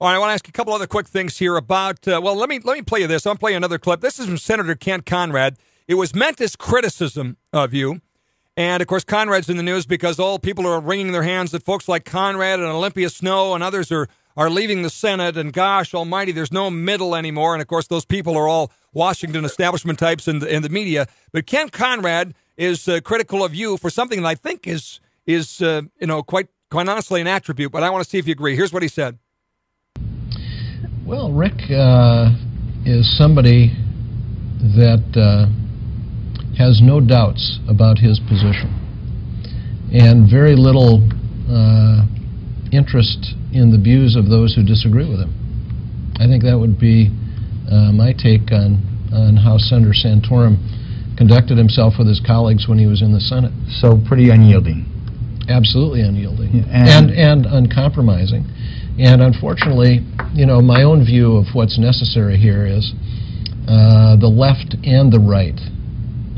All right, I want to ask you a couple other quick things here about, let me play you this. I'm playing another clip. This is from Senator Kent Conrad. It was meant as criticism of you. And, of course, Conrad's in the news because all people are wringing their hands that folks like Conrad and Olympia Snow and others are leaving the Senate. And, gosh almighty, there's no middle anymore. And, of course, those people are all Washington establishment types in the media. But Kent Conrad is critical of you for something that I think is quite honestly an attribute. But I want to see if you agree. Here's what he said. Well, Rick is somebody that has no doubts about his position and very little interest in the views of those who disagree with him. I think that would be my take on how Senator Santorum conducted himself with his colleagues when he was in the Senate. So pretty unyielding. Absolutely unyielding and uncompromising. And unfortunately, my own view of what's necessary here is the left and the right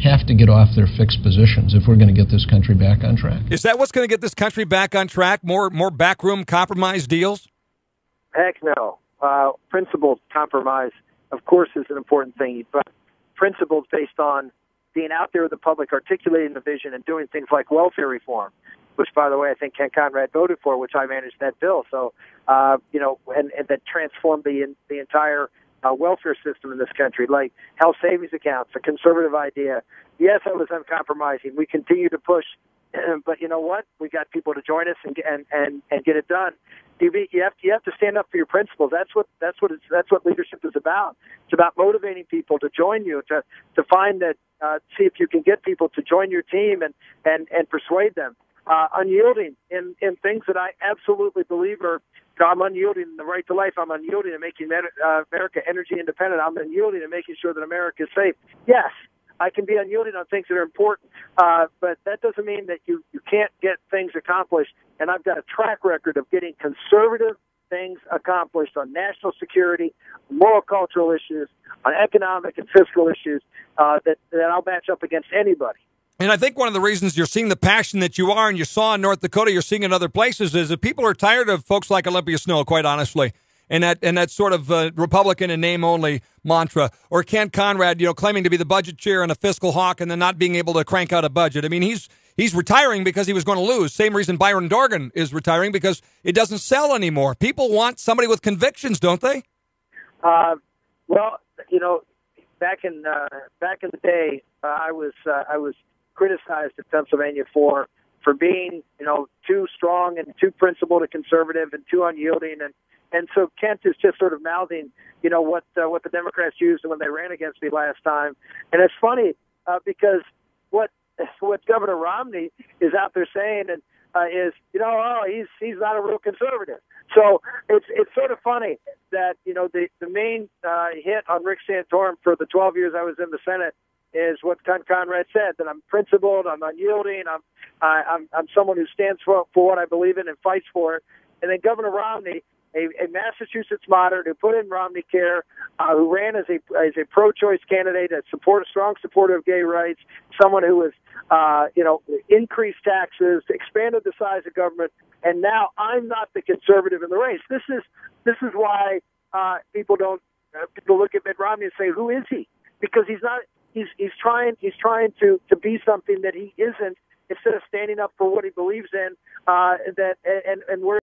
have to get off their fixed positions if we're going to get this country back on track. Is that what's going to get this country back on track? More backroom compromise deals? Heck no. Principled compromise, of course, is an important thing, but principles based on being out there with the public, articulating the vision, and doing things like welfare reform, which, by the way, I think Kent Conrad voted for, which I managed that bill. So, and that transformed the entire welfare system in this country, like health savings accounts, a conservative idea. Yes, I was uncompromising. We continue to push, but you know what? We got people to join us and get it done. You have to stand up for your principles. That's what leadership is about. It's about motivating people to join you, to find that, see if you can get people to join your team and persuade them. Unyielding in things that I absolutely believe are. I'm unyielding in the right to life. I'm unyielding in making America energy independent. I'm unyielding in making sure that America is safe. Yes, I can be unyielding on things that are important, but that doesn't mean that you can't get things accomplished. And I've got a track record of getting conservative things accomplished on national security, moral cultural issues, on economic and fiscal issues that I'll match up against anybody. And I think one of the reasons you're seeing the passion that you are and you saw in North Dakota, you're seeing in other places, is that people are tired of folks like Olympia Snow, quite honestly, and that sort of Republican in name only mantra, or Kent Conrad, claiming to be the budget chair and a fiscal hawk and then not being able to crank out a budget. I mean, he's retiring because he was going to lose. Same reason Byron Dorgan is retiring, because it doesn't sell anymore. People want somebody with convictions, don't they? Well, back in the day, I was criticized in Pennsylvania for being, too strong and too principled and conservative and too unyielding. And so Kent is just sort of mouthing, what the Democrats used when they ran against me last time. And it's funny because what Governor Romney is out there saying is, he's not a real conservative. So it's sort of funny that, the main hit on Rick Santorum for the 12 years I was in the Senate is what Conrad said, that I'm principled, I'm unyielding, I'm someone who stands for what I believe in and fights for it. And then Governor Romney, a Massachusetts moderate who put in Romney Care, who ran as a pro-choice candidate, a strong supporter of gay rights, someone who was, increased taxes, expanded the size of government, and now I'm not the conservative in the race. This is why people look at Mitt Romney and say, who is he? Because he's not. He's trying to be something that he isn't, instead of standing up for what he believes in. And we're